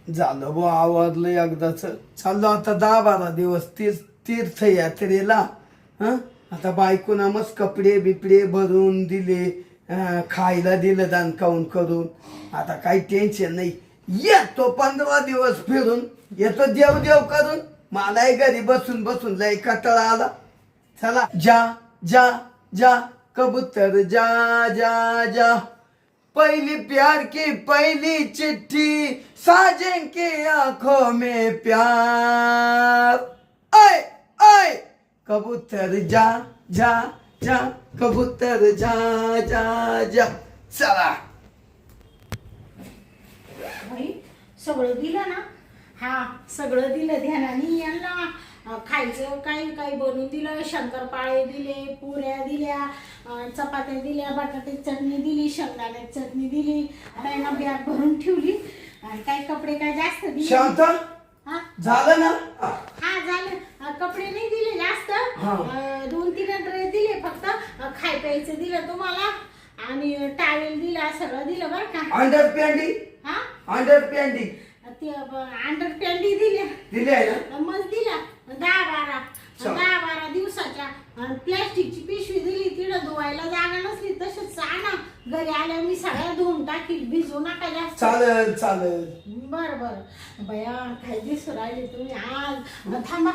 झालं बो आवडलं एकदाच. चाललो आता 10-12 दिवस तीर्थयात्रेला. आता बायकोना मस्त कपडे बिपडे भरून दिले, खायला दिलं दान काऊन करून. आता काही टेन्शन नाही. येतो 15 दिवस फिरून येतो देव देव करून. मलाही घरी बसून बसून लय कंटाळा आला. चला जा जा जा कबूतर जा जा जा, पहली प्यार की पहली चिट्ठी, साजन के आंखों में प्यार. आए आए कबूतर जा जा जा, कबूतर जा जा जा. चला सगळं दिलं ना. हा सगळं दिलं ध्यानाने. यांना खायचं काही काही बनवून दिलं. शंकरपाळे दिले, पुऱ्या दिल्या, चपात्या दिल्या, बटाट्याची चटणी दिली, शेंगदाण्याची चटणी दिली. आता यांना बॅग भरून ठेवली. आणि काही कपडे काय जास्त दिले. शांत झालं ना. हा झालं. कपडे नाही दिले जास्त. 2-3 ड्रेस दिले फक्त. खाय प्यायचं दिलं तुम्हाला आणि टावेल दिला. सगळं दिलं बरं का. Under panty. हा अंडर पॅन्टी ते अंडर पॅन्टी दिल्या ना. मग दिल्या 10-12 दिवसाच्या. प्लॅस्टिकची पिशवी दिली. तिला धुवायला जागा नसली तसेच सांगा. घरी आल्या मी सगळ्या धुवून टाकील. भिजू नका जास्त. चालेल चालेल. बरं बरं बया काय दिसू राहिले तुम्ही आज. थांबा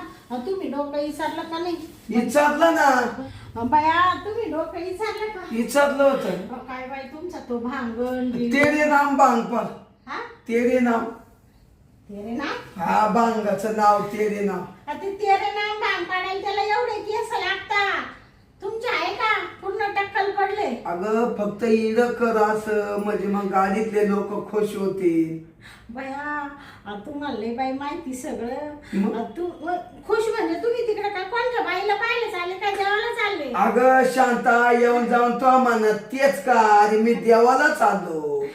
तुम्ही डोकं विचारलं का नाही. विचारलं ना. बया तुम्ही डोकं विचारलं का. विचारलं होतं. काय बाई तुमचा तो भांगण तेरे नाम भांग पर. हा तेरे नाम. तेरे नाम. हा भांगाचं नाव तेरे नाम. ते तेरे नाम भांग पाडायला त्याला एवढे केस लागता. तुमचे आहे का पूर्ण टक्कल पडले. अगं फक्त इड कर असं म्हणजे मग गाडीतले लोक खुश होतील. बया तुम्हाला लय बाई माहिती सगळं. तू खुश म्हणजे तुम्ही तिकडे काय कोणत्या बाईला पाहायला चालले काय देवाला चालले. अगं शांता येऊन जाऊन तो म्हणत तेच का. अरे मी देवाला चाललो.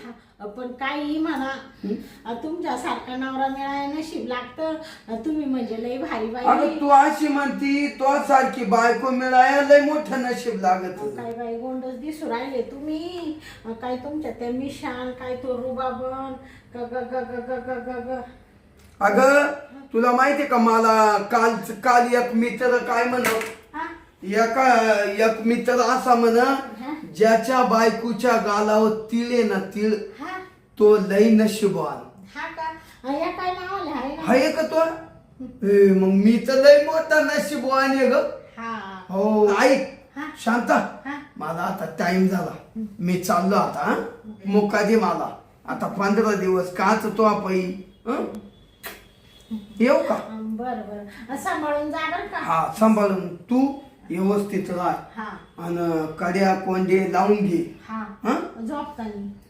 पण काही म्हणा तुमच्या सारखा नवरा मिळायला नशीब लागतं. तुम्ही म्हणजे लय भारी बाई. अगं तू अशी म्हणती तो सारखी बायको मिळायला लय मोठं नशीब लागत. काय बाई गोंडच दिसू राहिले तुम्ही. काय तुमच्या त्या मिशान काय तो रुबाबन ग ग ग ग ग ग ग ग. अगं तुला माहितीये का मला काल एक मित्र काय म्हणत. एक मित्र असा म्हण ज्याच्या बायकोच्या गालावर तिळ आहे ना तिळ तो लय नशिबवान. हा का या काय नाव आहे का तो. मग मी तर लय मोठा नशिबवान आहे ग. हो ऐक शांता मला आता टाइम झाला. मी चाललो आता. मोका दे मला आता 15 दिवस काच तो आपण येऊ का. बर बर सांभाळून जा बर का. हा सांभाळून तू व्यवस्थित राह. आणि कड्या कोंडे लावून घे.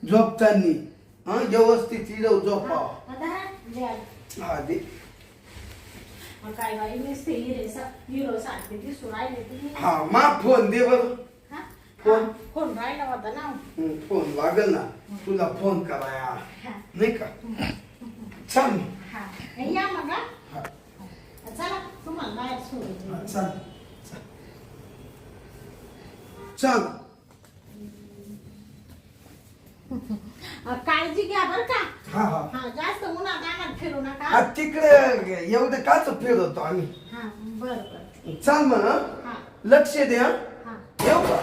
झोपतानी व्यवस्थित झोपा. हा दे. काय बाई नुसते हिरो सारखे दिसू राहिले तुम्ही. हा मा फोन दे बर. फोन राहिला होता ना. फोन लागल ना तुला फोन कराया नाही का. चल या मग चला तुम्हाला बाहेर सोडून. चल चल. काळजी घ्या बर का. हा हा हा जास्त उन्हात आणत फिरू नका. तिकडे एवढं काच फिरवतो आम्ही. हा बर बर चाल मग लक्ष दे. येऊ का.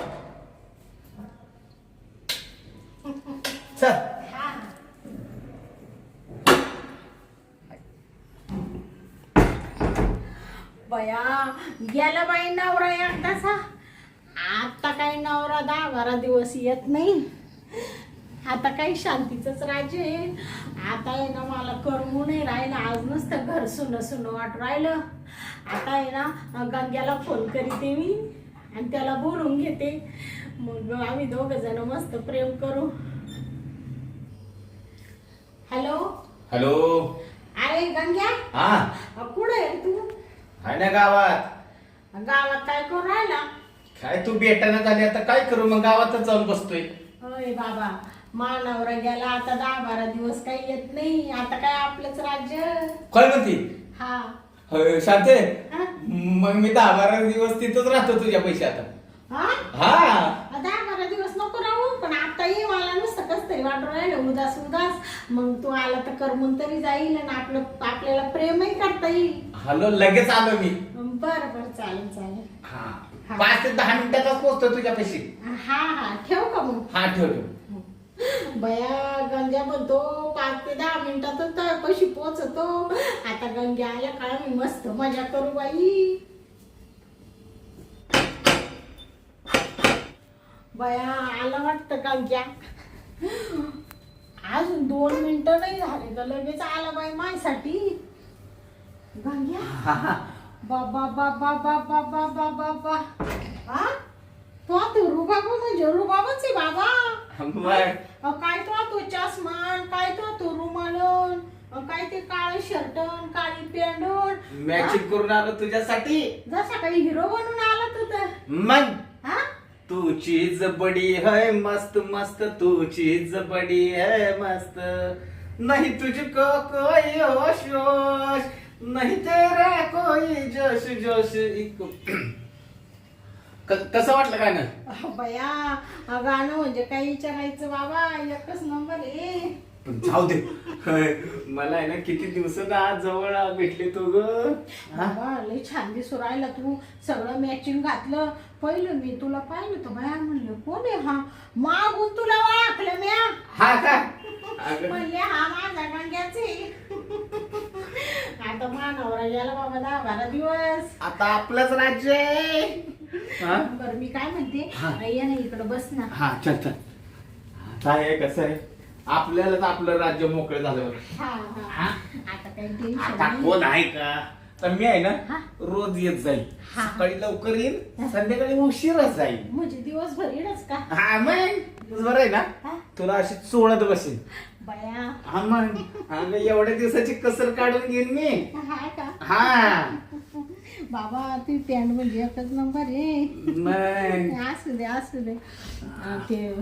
चल. बया गेला बाई नवरा एकदाचा. आता काही नवरा 10-12 दिवस येत नाही. आता काही शांतीचंच राज्य आहे. आता आहे ना मला करमू नाही राहिलं. आज नुसतं घर सुन सुन वाट राहिलं. आता आहे ना गंग्याला फोन करीते मी आणि त्याला बोलून घेते. मग आम्ही 2 जण मस्त प्रेम करू. Hello hello. अरे गंग्या कुठे आहे तू. आहे ना गावात. गावात काय करू राहिला. काय तू भेटायला झाली आता काय करू मग गावातच जाऊन बसतोय. होय बाबा मानवरा गेला आता 10-12 दिवस काही येत नाही. आता काय आपलंच राज्य. काय म्हणती. हा शांते मग मी 10-12 दिवस तिथंच राहतो तुझ्या पैसे आता. हा हा 10-12 दिवस नको राहू पण आता ये मला नुसतं कसं तरी वाटून राहिलं उदास उदास. मग तू आला तर करमून तरी जाईल आणि आपल्याला प्रेमही करता येईल. हॅलो, लगेच आलो मी. बरं बरं, चालेल चालेल. हा 5 ते 10 मिनिटातच पोहोचतो तुझ्यापाशी. हा हा, ठेव का मग? हा ठेव. बया, गंग्या म्हणतो 5 ते 10 मिनिटातच तळपाशी पोचतो. आता गंग्या आल्या का मी मस्त मजा करू बाई. बया, आला वाटतं गंग्या. अजून 2 मिनिटं नाही झाले तर लगेच आला बाई माझ्यासाठी. गंग्या, बाबा बाबा बाबा बाबा बाबा, हा तो रुबाबा म्हणजे रुबाबच आहे बाबा. काय तो चष्मा, काय तो रुमालन, काय ते काळे शर्ट, काळी पॅन्ट मॅचिंग करून आलो तुझ्यासाठी. जसा काही हिरो बनून आला तू तर. मग हा, तू चीज बडी है मस्त मस्त, तू चीज बडी है मस्त, नहीं तुझको कोई होश होश, नहीं तेरा कोई जोश जोश. कसं वाटलं काय ना? बया, गाणं म्हणजे काही विचारायचं बाबा, एकच नंबर आहे. पण जाऊ दे, मला आहे ना किती दिवसात आज जवळ भेटले तू ग. बाबा, लय छान दिसू राहिला तू. सगळं मॅचिंग घातलं. पहिलं मी तुला पाहिलं तर बाया म्हणलं कोण आहे हा. मागून तुला ओळखलं म्या. हा का? म्हणले हा माझा गंग्याच आहे. आता मानवरा गेला बाबा 10-12 दिवस. आता आपलंच राज्य आहे. बरं, मी काय म्हणते, ये ना इकडं बस ना. हा चल चल. काय आहे, कसं आहे, आपल्याला तर आपलं राज्य मोकळं झालं. हा हा, आता काही टेन्शन आता नाही. कोण आहे का? तर मी आहे ना हा. रोज येत जाईल. हा. सकाळी लवकर येईल, संध्याकाळी उशीरच जाईल. म्हणजे दिवसभर येणच का? हा मग बरं आहे ना, हा? तुला अशी चोळत बसेल. बया, हा मग अगं एवढ्या दिवसाची कसर काढून घेईन मी. हा का? हा बाबा, ती पॅन्ट म्हणजे एकच नंबर आहे. मग असू दे असू दे. ते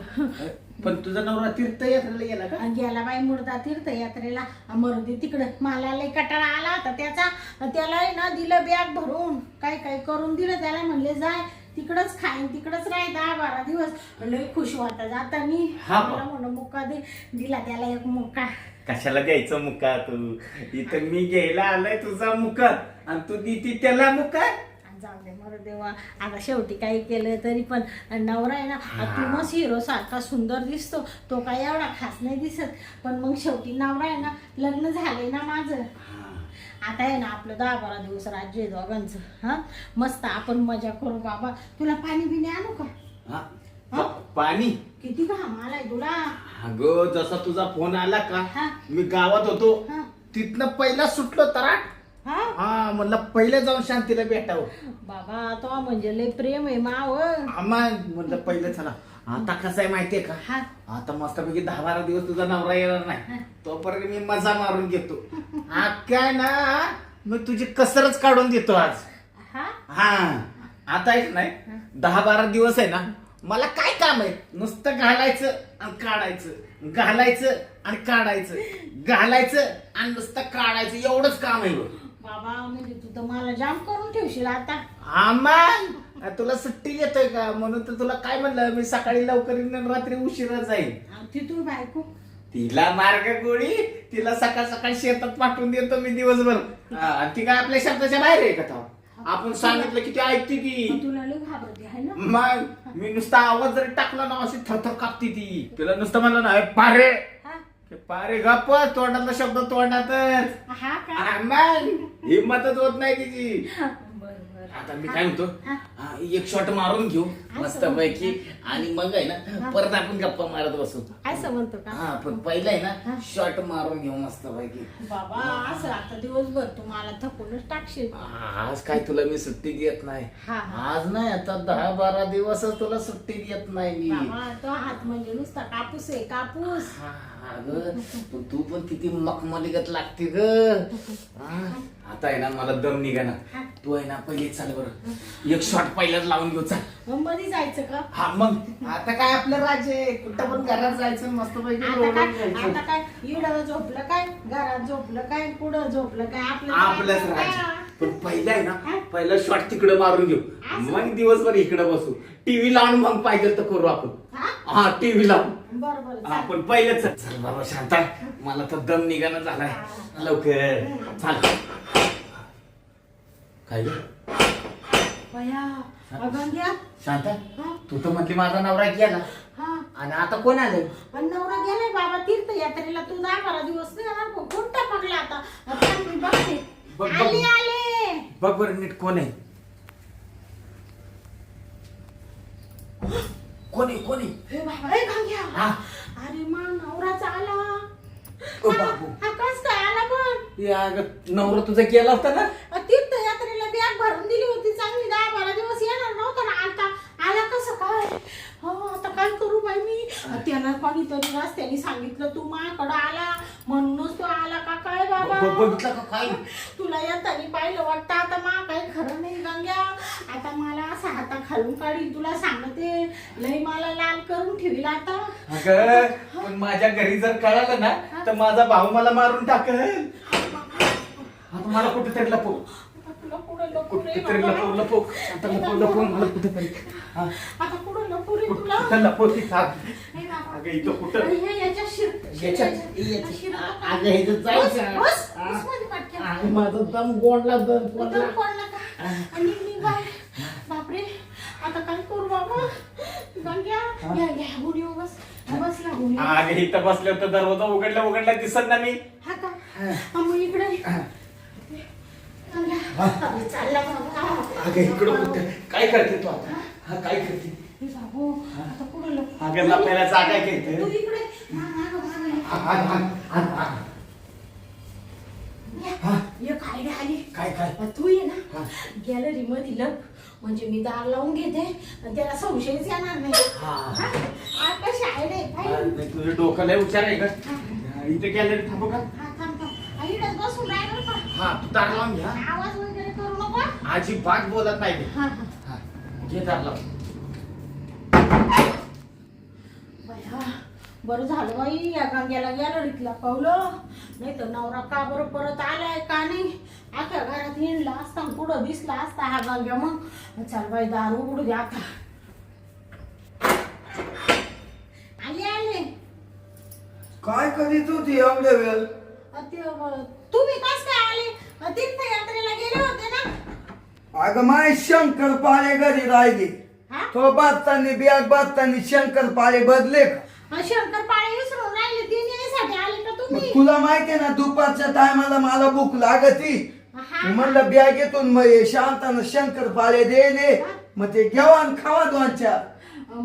पण तुझा नवरा तीर्थयात्रेला गेला का? गेला बाई मुर्दा तीर्थयात्रेला. मरू दे तिकडं. मला लय कटाळा आला होता त्याचा. त्याला आहे ना दिलं बॅग भरून, काय काय करून दिलं त्याला. म्हणले जाय तिकडच खाईन, तिकडच राह 10-12 दिवस. लय खुश होता जातानी. हा. मला म्हणून मुक्का दे. दिला त्याला एक मुक्का. कशाला द्यायचं मुका तू? इथं मी घ्यायला आलाय तुझा मुका आणि तू देती त्याला मुका. जाऊ दे, मरू देवा. आता शेवटी काही केलं तरी पण नवरा आहे ना, तू मस्त हिरो सारखा सुंदर दिसतो. तो काय एवढा खास नाही दिसत, पण मग शेवटी नवरा आहे ना, लग्न झालंय ना माझं. आता आहे ना आपलं 10-12 दिवस राज्य आहे दोघांचं. हा, मस्त आपण मजा करू बाबा. तुला पाणी बिणी आणू का? हा? पाणी? किती घाम आलाय तुला. अगं जसा तुझा फोन आला का, हा. मी गावात होतो. हा. तिथनं पहिला सुटलो तराट. हा हा म्हणलं पहिले जाऊन शांतीला भेटावं. बाबा, तो म्हणजे लय प्रेम आहे माव. म्हणलं पहिलं चला. आता कसं आहे माहितीये का, हा. आता मस्तपैकी 10-12 दिवस तुझा नवरा येणार नाही, तोपर्यंत मी मजा मारून घेतो. काय ना, मी तुझी कसरच काढून देतो आज. हा. हा आता एक नाही 10-12 दिवस आहे ना, मला काय काम आहे, नुसतं घालायचं आणि काढायचं, घालायचं आणि काढायचं, घालायचं आणि नुसतं काढायचं, एवढंच काम आहे. बाबा, म्हणजे तू तर मला जाम करून ठेवशील आता. हा मग तुला सुट्टी येतोय का, म्हणून तर तुला काय म्हणलं, मी सकाळी लवकर येईन आणि रात्री उशिरा जाईल. तिथून बायको तिला मार्ग गोळी, तिला सकाळ सकाळ शेतात पाठवून देतो मी दिवसभर. ती काय आपल्या शब्दाच्या बाहेर आहे का तेव्हा? आपण सांगितलं की ती ऐकते ती. तुला लय घाबरते आहे ना. मग मी नुसता आवाज जरी टाकला ना, अशी थरथर कापते ती. तिला नुसतं म्हणलं ना, पारे हा. पारे गप्प, तोंडातला शब्द तोंडातच. हा का? मग हिंमतच होत नाही तिची. बरोबर. आता मी काय म्हणतो, एक शॉट मारून घेऊ मस्त पैकी, आणि मग आहे ना परत आपण गप्पा मारत बसू. असं म्हणतो का? हा पण पहिलं आहे ना शॉट मारून घेऊ मस्त पैकी. बाबा, असं आता दिवसभर तू मला थकूनच टाकशील. आज काय तुला मी सुट्टी देत नाही. हा. आज नाही, आता 10-12 दिवसच तुला सुट्टी देत नाही मी. बाबा, तो हात म्हणजे नुसता कापूस आहे, कापूस. अगं तू पण किती मखमलीगत लागते ग. आता आहे ना मला दम निघा ना, तू आहे ना पहिले चाल बरं, एक शॉट पहिल्याच लावून घेऊ चाल. मग मध्ये जायचं का? हा मग आता काय आपलं राज्य आहे, कुठं पण घरात जायचं मस्त पैकी. आता काय इडं झोपलं काय, घरात झोपलं काय, पुढं झोपलं काय, आपलंच राज्य. पण पहिलं आहे ना, पहिला शॉट तिकडे मारून घेऊ, मग दिवसभर इकडे बसू, टीव्ही लावून मग पाहिजे तर करू आपण. हा टीव्ही लावून. बरं बरं चालेल. आपण पहिलेच चल बाबा शांता, मला तर दम निघाना झालाय. लवकर चाल. काय ग बया गंग्या. शांता, हा तू तर म्हटली माझा नवरा गेला हा आणि आता कोण आलं? आणि नवरा गेलाय बाबा तीर्थयात्रेला. तू 10-12 दिवस नाही येणार. कोणता पडला आता? आता मी बघते. बघ, बघ. आले आले. बघ बरं नीट कोण आहे. कोणी कोणी? हे बाबा हे गंग्या. हा अरे मा नवराचा आला. ओ बाबू, हा कस काय आला पण? या नवरा तुझा गेला होता ना? तीर्थयात्रेला बॅग भरून दिली होती चांगली. 10-12 दिवस येणार नव्हता ना. आता आला कसं काय? हो आता काय करू बाई मी? त्याला कोणीतरी रस्त्याने सांगितलं तू माझ्याकडं आला म्हणूनच तो आला का काय बाबा? बघितलं का काय? तुला येतानी पाहिलं वाटतं. आता मा काही खरं नाही गंग्या. आता मला असा हाता खालून काढील तुला सांगते. लई मला लाल करून ठेवील आता. अगं पण माझ्या घरी जर कळालं ना तर माझा भाऊ मला मारून टाकल. आता मला कुठेतरी लपव. तुला पुढे लपू रे कुठेतरी बाबा. लपव लपव. आता लपव मला कुठेतरी. हा, आता पुढे लपू रे तुला. कुठं लपव ती साथ. हे बाबा. अगं इथं कुठं? हे याच्या अगं इथं जायचं. बापरे. अगं माझा दम गोडला दम गोडला. बापरे आता काय करू बाबा? गंग्या या गुढीवर बस. बसला गुढी. अगं इथं बसले होतं, दरवाजा उघडला दिसत ना मी. हा का? मग इकडे गंग्या, अरे चालला बाबा. अगं इकडं कुठं? काय करते तू आता? हा काय करते? हे बाबू आता पुढे लपू. अगं लपायला जागा आहे का तू इथं? इकडे. ये काय आली. काय तू ये ना गॅलरी मध्ये लप. म्हणजे मी दार लावून घेते आणि त्याला संशयच येणार नाही. आता शाळेत आहे पाहिजे. तुझं डोकं लय हुशार आहे का? इथे गॅलरी थांबू का? इकडे बसून राहिलं का? हा तू दार लावून घ्या. आवाज वगैरे करू नको. अजिबात बोलत नाही ते. हा हा, घे दार लाव. बया बरं झालं बाई या गंग्याला गॅलरीतला पावलं. नाही तर नवरा का बरं परत आलाय का नाही. अख्या घरात हिंडला असता पुढं दिसला असता हा गंग्या. मग चल बाई दार उघडू दे आता. आले आले. काय करीत होती एवढ्या वेळ? तुम्ही कस काय आले? तीर्थयात्रेला गेले होते ना? अगं माय शंकर पाळे घरी राहिली. हा? तो बांधतानी बॅग बांधतानी शंकर पाळे बदले का? शंकर पाळे विसरून राहिले. ते न्यायसाठी आले का मग तुम्ही? तुला माहितीये ना दुपारच्या टायमाला मला भूक लागती. हा. मी म्हणलं बॅगेतून मग शांतानं शंकर पाळे देले. मग ते घ्यावा आणि खावा 2-4.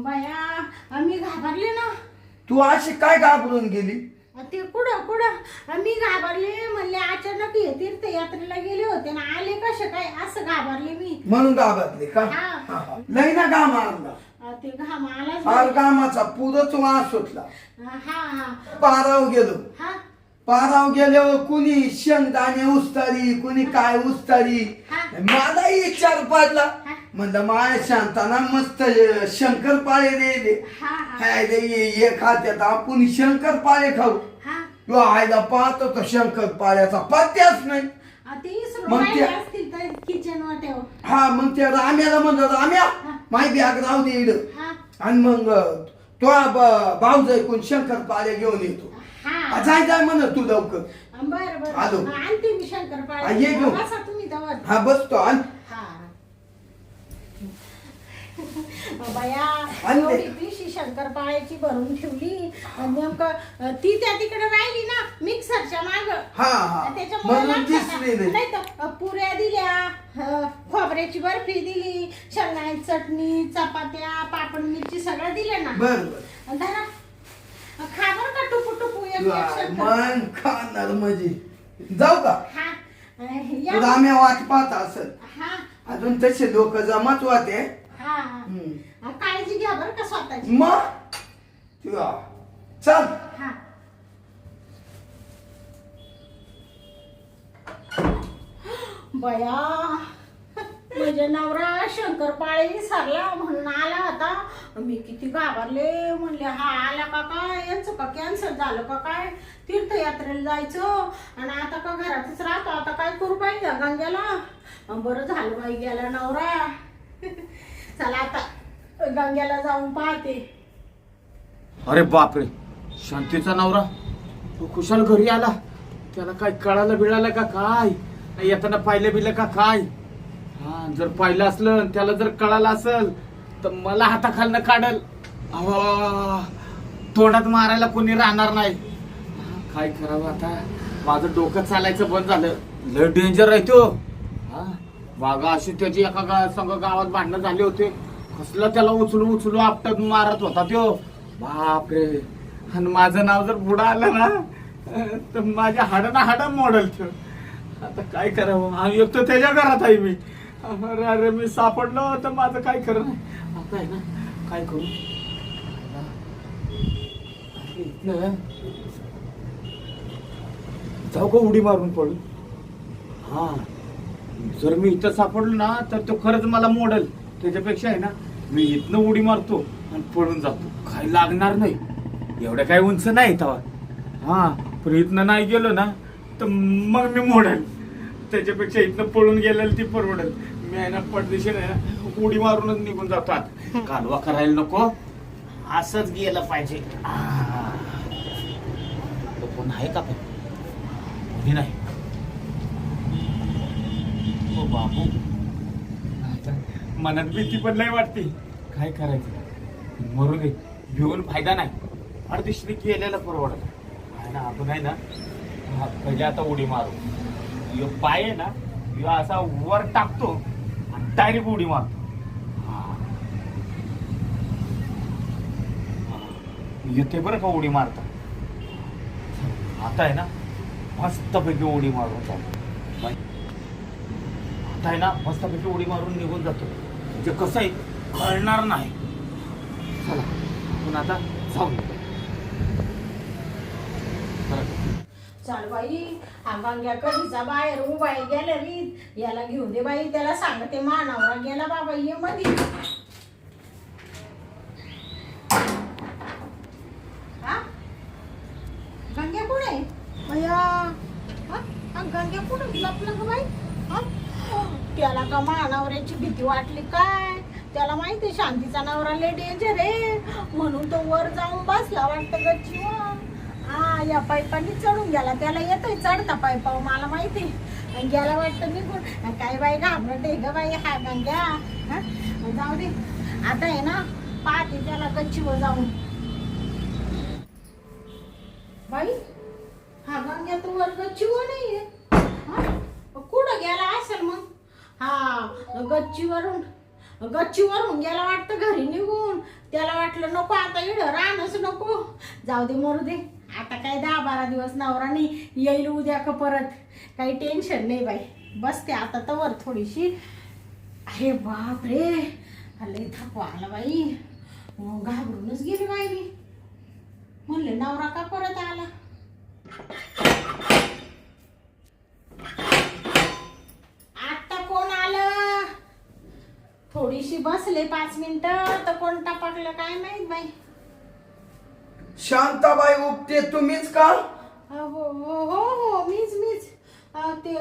बाया मी घाबरले ना. तू अशी काय घाबरून गेली? ते कुठं मी घाबरले. म्हणले अचानक हे तीर्थयात्रेला गेले होते ना आले कसे काय असं घाबरले मी. म्हणून घाबरले का? हा. लई ना घाम आणला. ते घाम आलाच फार बाई. घामाचा पुरच वास सुटला. हा पाराव गेलो. हा पाराव गेल्यावर कुणी शेंगदाणे उस्तारी, कुणी काय उस्तारी. हा. मलाही विचार पडला. हा. म्हणलं माया शांताना मस्त शंकर पाळे दे. हा हे खात्यात आपण शंकर पाळे खाऊ. हा. तो आयला पाहतो तर शंकर पाळ्याचा पत्त्याच नाही. ते विसरून मग राहिले ते- असतील तर किचन वाट्यावर. हा मग त्या राम्याला म्हणलं राम्या माय बॅग राहू दे इकडं. हा आणि मग तो भाऊ ऐकून शंकर पाळे घेऊन येतो. हा जाय म्हणत तू लवकर. बरं आलो. बरं आणते मी शंकर हा, पाळे. ये घेऊन. बसा तुम्ही तवर. हा बसतो आणि हा बाया आणते. एवढी पिशी शंकर पाळ्याची भरून ठेवली. आणि नेमकं ती त्या तिकडे राहिली ना मिक्सरच्या माग. हा हा त्याच्यामुळे म्हणून लक्षात दिसली आलं. नाही. नाही तर पुऱ्या दिल्या, खोबऱ्याची बर्फी दिली, शेंगदाण्याची चटणी, चपात्या, पापड मिरची सगळं दिलं ना. बर बर आणि धरा खा बरं का टुपू टुपू एक शंकर. मन खाणार म्हणजे जाऊ का? हा तो राम्या वाट पाहत असत. हा अजून तसे लोक जमात वाटे. हा काळजी घ्या बरं का स्वतःची. मग तुला चल. हा बया म्हणजे नवरा शंकर पाळे विसरला म्हणून आला होता. मी किती घाबरले. म्हणले हा आला का काय, यांचं का कॅन्सर झालं का काय, तीर्थयात्रेला जायचं आणि आता का घरातच राहतो. आता काय करू पाहिजे गंग्याला. बरं झालं बाई गेला नवरा. चला आता गंग्याला जाऊन पाहते. अरे बापरे, शांतीचा नवरा तो कुशाल घरी आला. त्याला काय कळालं बिळालं का काय? नाही येताना पाहिलं बिलं का काय? हा, जर पाहिलं असलं त्याला जर कळालं असेल तर मला हाताखालनं काढल. अवा, तोंडात मारायला कोणी राहणार नाही. काय करावं आता? माझं डोकं चालायचं बंद झालं. लय डेंजर आहे तो. हा, बागा अशी त्याची एका संघ गावात भांडणं झाले होते. कसलं त्याला उचलू उचलू आपटत मारत होता तो. बापरे. आणि माझं नाव जर पुढं आलं ना तर माझ्या हाडाना हाडं मोडल तो. आता काय करावं? आणि एक तर त्याच्या घरात आहे मी. अरे मी सापडलो तर माझं काय खरं नाही. आता आहे ना, काय करू? इथनं जाऊ का उडी मारून पडू? हा, जर मी इथं सापडलो ना तर तो खरंच मला मोडल. त्याच्यापेक्षा आहे ना, मी इथनं उडी मारतो आणि पळून जातो. काय लागणार नाही, एवढं काय उंच नाही तवा. हा, पण इथनं नाही गेलो ना तर मग मी मोडेल. त्याच्यापेक्षा इथनं पळून गेलेलं ती परवडेल. मी आहे ना पडदिशीने आहे ना उडी मारूनच निघून जातो. आता कालवा करायला नको, असंच गेलं पाहिजे. तो कोण आहे का? पण कोणी नाही. हो बाबू, मनात भीती पण नाही वाटते. काय करायचं? मरू दे, भिवून फायदा नाही. अडदिशने केलेलं परवडत आहे ना. आपण आहे ना, पहिले आता उडी मारू. यो पाय आहे ना, यो असा वर टाकतो आणि डायरेक्ट उडी मारतो. येते बरं का उडी मारता. आता आहे ना मस्तपैकी उडी मारून जातो. आता आहे ना मस्तपैकी उडी मारून निघून जातो. म्हणजे कसं आहे, कळणार नाही. चला पण आता जाऊ. चाल बाई, हा गंग्या कधीचा बाहेर उभा आहे गॅलरीत. याला घेऊ दे बाई, त्याला सांगते मानावरा गेला बाबा ये मध्ये. हा, गंग्या कुठे? भैया, हा गंग्या कुठे लपला ग बाई? हा, त्याला का मानावऱ्याची भीती वाटली काय? त्याला माहिती शांतीचा नवरा लय डेंजर आहे म्हणून तो वर जाऊन बसला वाटतं गच्चीवर. हा, या पाईपाने चढून गेला. त्याला येतोय चढता पाईपावर, मला माहिती. गेला वाटतं निघून. काय बाई घाबरट आहे ग बाई हा गंग्या. हा, जाऊ दे आता आहे ना, पाहते त्याला गच्चीवर जाऊन. बाई, हा गंग्या तू वर गच्चीवर नाहीये. कुठं गेला असेल मग? हा, गच्चीवरून गेला वाटतं घरी निघून. त्याला वाटलं नको आता इकडं राहणंच नको. जाऊ दे, मरू दे. आता काय 10-12 दिवस नवरा नाही, येईल उद्या का परत. काही टेन्शन नाही बाई. बसते आता तवर थोडीशी. अरे बाप रे, लय थकवा आला बाई. घाबरूनच गेली बाई मी. म्हणले नवरा का परत आला. आता कोण आलं? थोडीशी बसले 5 मिनिटं तर कोण टापकलं काय माहित बाई. शांताबाई उपटे तुम्हीच का? हो हो हो, मीच. ते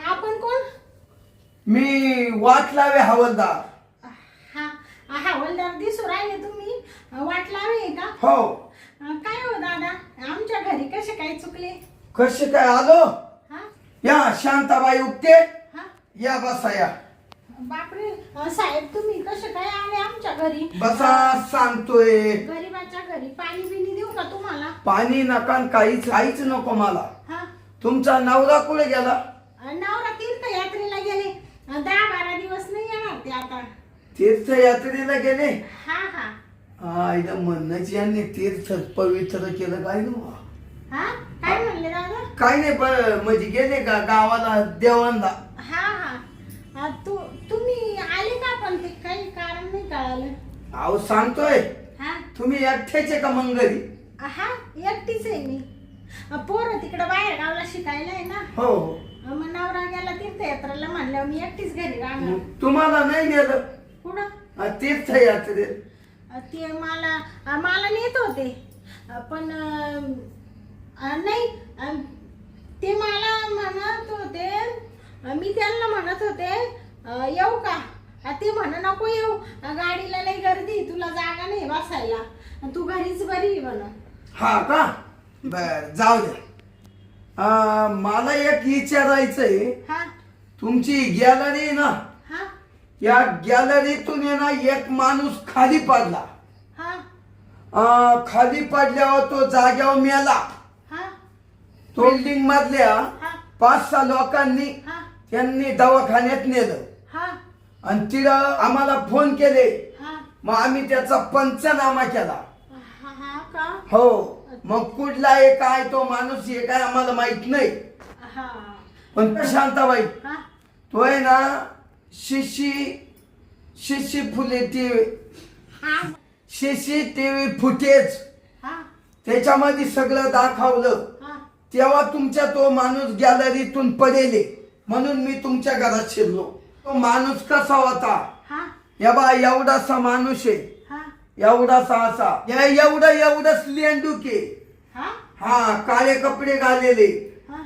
आपण कोण? मी वाट लावे हवालदार. हा, हवालदार दिसू राहिले तुम्ही. वाट लावे का? हो. काय हो दादा, आमच्या घरी कसे काय चुकले? कसे काय आलो? हा या शांताबाई उपटे, हा, या बसा या. बापरे, साहेब तुम्ही कसे काय आले आमच्या घरी? बसा सांगतोय. गरीबाच्या घरी पाणी बिनी देऊ का तुम्हाला? पाणी नका न काहीच नको मला. हा, तुमचा नवरा कुठे गेला? नवरा तीर्थयात्रेला गेले. 10-12 दिवस नाही येणार ते आता. तीर्थयात्रेला गेले? हा हा आईला म्हणणंच यांनी तीर्थ पवित्र केलं काय ना. हा, काय म्हणले दादा? काय नाही, पण म्हणजे गेले का गावाला देवांना? हा हा, तुम्ही आले का? पण ते काही कारण नाही कळालं. अहो सांगतोय, हा तुम्ही एकट्याचे का मंगरी? हा, एकटीच आहे मी. पोरं तिकडं बाहेर गावला शिकायला आहे ना. हो. मग नवरा गेला तीर्थयात्रेला म्हणल्यावर मी एकटीच घरी राहणार. तुम्हाला नाही गेलं कुठं? तीर्थयात्रेत? ते मला नेत होते पण नाही, ते मला म्हणत होते, मी त्यांना म्हणत होते येऊ का, ते म्हण नको येऊ, गाडीला लई गर्दी, तुला जागा नाही बसायला, तू घरीच बरी म्हण. हा का? बर जाऊ द्या. मला एक विचारायचंय. हा तुमची गॅलरी ना, हा या गॅलरीतून आहे ना एक माणूस खाली पडला. हा खाली पडल्यावर तो जाग्यावर मेला. हा तो बिल्डिंग मधल्या हा 5-6 लोकांनी हा त्यांनी दवाखान्यात नेलं हा आणि तिथं आम्हाला फोन केले. हा मग आम्ही त्याचा पंचनामा केला. हा का? हो. मग कुठला आहे काय तो माणूस आहे काय आम्हाला माहित नाही. हा पण शांताबाई हा तो आहे ना शिशी फुले टीव्ही हा CCTV फुटेज हा त्याच्यामध्ये सगळं दाखवलं. हा तेव्हा तुमच्या तो माणूस गॅलरीतून पडेले म्हणून मी तुमच्या घरात शिरलो. तो माणूस कसा होता? हा या बा एवढासा माणूस आहे, हा एवढासा असा, एवढंच लेंडूके. हा हा काळे कपडे घालेले हा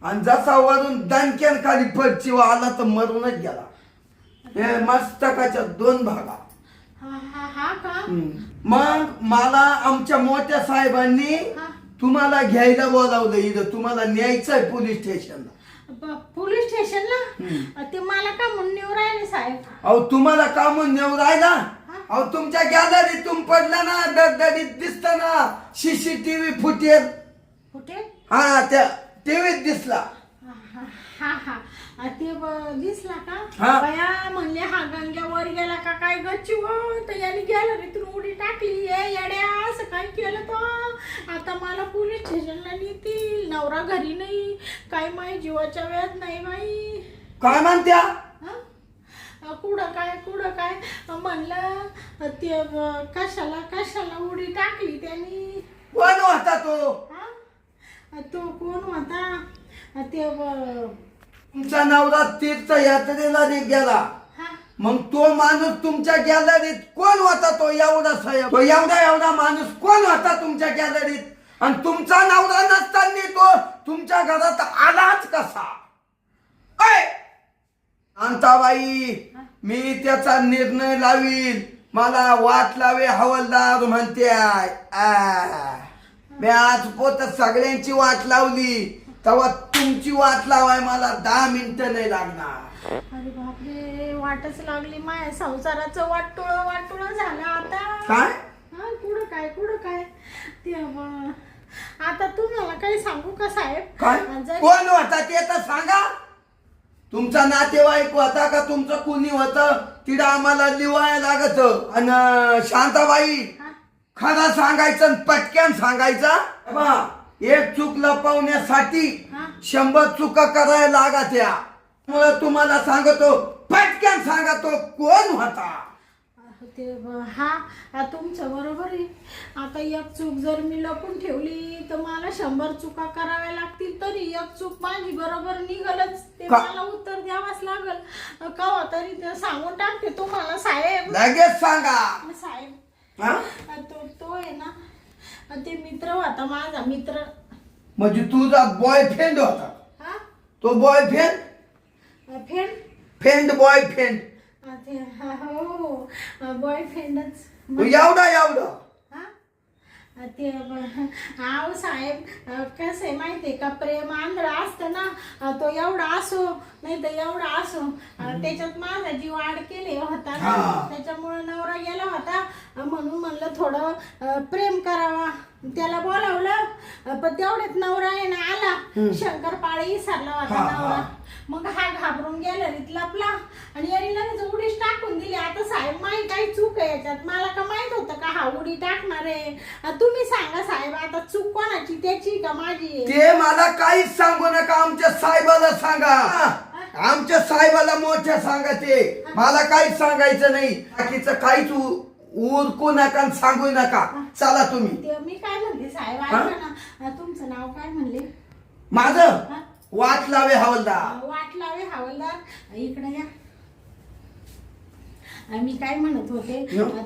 आणि जसा वरून दणक्यान खाली फरची आला तर मरूनच गेला. हे मस्तकाच्या 2 भागा. हा का? मग मला आमच्या मोठ्या साहेबांनी हा. तुम्हाला घ्यायला बोलावलं. इथं तुम्हाला न्यायचंय पोलीस स्टेशनला. पोलीस स्टेशनला? ते मला का म्हणून नेऊ राहिले साहेब? अहो तुम्हाला का म्हणून नेऊ राहिला? अहो तुमच्या गॅलरीतून पडला ना, दडदडीत दिसत ना CCTV फुटेज. कुठे? हा त्या टीव्हीत दिसला. हा हा ते दिसला का? हा. बया म्हणले हा गंग्या वर गेला का काय गच्ची हो, तर याने गॅलरीतून उडी टाकली. येड्या असं काय केलं तर आता मला पोलीस स्टेशनला नेतील. नवरा घरी नाही, काय माय जीवाच्या वेळात नाही बाई. काय म्हणत्या? कुठं काय म्हणलं ते कशाला उडी टाकली त्यांनी. कोण होता तो? हा? तो कोण होता? ते तुमचा नवरा तीर्थयात्रेला गेला. हा मग तो माणूस तुमच्या गॅलरीत कोण होता? तो एवढा साहेब, तो एवढा माणूस कोण होता तुमच्या गॅलरीत? आणि तुमचा नवरा नसताना तो तुमच्या घरात आलाच कसा? शांताबाई मी त्याचा निर्णय लावील. मला वाट लावे हवालदार म्हणते. मी आज पोत सगळ्यांची वाट लावली, तेव्हा तुमची वाट लावाय मला 10 मिनिटं नाही लागणार. अरे बापरे, वाटच लागली. माया संसाराचं वाटोळ झालं आता. काय? हा कुठं काय ते आता तुम्हाला काही सांगू का साहेब? काय? कोण होता ते तर सांगा. तुमचा नातेवाईक होता का तुमचं कुणी होतं? तिला आम्हाला लिवायला लागत. आणि शांताबाई खरं सांगायचं आणि पटक्यान सांगायचं. बा एक चूक लपवण्यासाठी 100 चुका करायला लागत. त्यामुळे तुम्हाला सांगतो पटक्यान सांगा तो कोण होता. ते हा तुमचं बरोबर आहे. आता एक चूक जर मी लपून ठेवली तर मला 100 चुका कराव्या लागतील. तरी एक चूक माझी बरोबर निघलच. ते मला उत्तर द्यावंच लागल. कवा तरी ते सांगून टाकते तुम्हाला साहेब. लगेच सांगा साहेब. हा? तो आहे ना, ते मित्र होता माझा मित्र. म्हणजे तुझा बॉयफ्रेंड होता? हा तो बॉयफ्रेंड फ्रेंड बॉयफ्रेंड हो बॉयफ्रेंडच. एवढा ते आव साहेब कसं आहे माहितीये का, प्रेम आंधळ असतं ना. तो एवढा असो नाही तर एवढा असो, त्याच्यात माझा जीव अडकेले होता ना. त्याच्यामुळे नवरा गेला होता म्हणून म्हणलं थोडं प्रेम करावा. त्याला बोलावलं पण तेवढ्यात नवरा आहे ना आला. शंकरपाळी विसरला होता नवरा. मग हा घाबरून गेला लपला आणि याने लगेच उडीच टाकून दिली. आता साहेब माही काही चूक आहे याच्यात? मला का माहित होतं का हा उडी टाकणार आहे? तुम्ही सांगा साहेब, आता चूक कोणाची, त्याची का माझी? ते मला काहीच सांगू नका. आमच्या साहेबाला सांगा. आमच्या साहेबाला मोठ्या सांगा. ते मला काहीच सांगायचं नाही. बाकीचं काहीच उरकू नका आणि सांगू नका. चला तुम्ही. मी काय म्हणते साहेब ऐका ना, तुमचं नाव काय म्हणले? माझं वाट लावे हवालदार. वाट लावे हवालदार, इकडे या. मी काय म्हणत होते,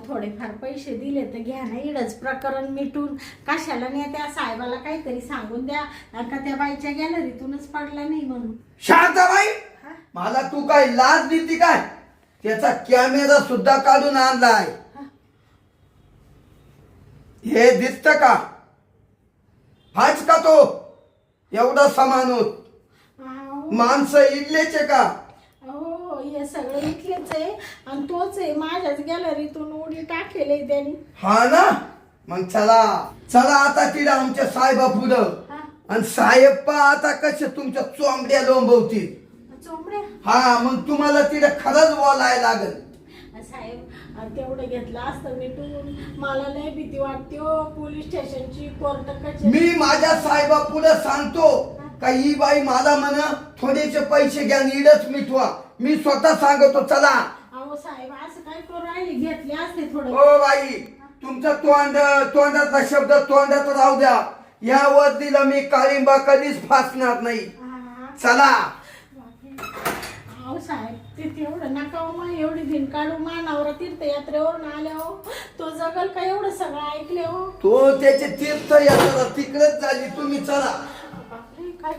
थोडेफार पैसे दिले तर घ्या ना, इडच प्रकरण मिटून. कशाला नाही त्या साहेबाला काहीतरी सांगून द्या का त्या बाईच्या गॅलरीतूनच पडला नाही म्हणून. शांताबाई मला तू काय लाज देती काय? त्याचा कॅमेरा सुद्धा काढून आणलाय. हे दिसत का? हाच का तो एवढा समान होत? अहो, माणसं इडलेचे का? हो हे सगळं इथलेच आहे आणि तोच आहे. माझ्याच गॅलरीतून उडी टाकेल त्यांनी. हा ना, मग चला चला आता तिला आमच्या साहेबा पुढं. हा, आणि साहेब पा आता कसे तुमच्या चोंबड्या लोंबवतील. चोंबड्या. हा, मग तुम्हाला तिला खरंच बोलायला लागल. साहेब तेवढं घेतलं असतं मिटून. मला लय भीती वाटते हो पोलीस स्टेशनची, कोर्ट कचेरी. मी माझ्या साहेबा पुढे सांगतो का ही बाई मला म्हण थोडेसे पैसे घ्या नीडच मिटवा. मी स्वतः सांगतो. चला. अहो साहेब असं काय करू राहिले, घेतले असते थोडं. ओ बाई, तुमचं तोंडाचा शब्द तोंडात राहू द्या. या वर्दीला मी काळिंबा कधीच फासणार नाही. हा. चला. अहो साहेब ते तेवढं नका हो, मग एवढी भिन काढू. मानावर तीर्थयात्रेवरून आले हो, तो जगल का एवढं सगळं ऐकले हो. तो त्याचे तीर्थयात्रा तिकडेच झाली. तुम्ही चला. बापरे, काय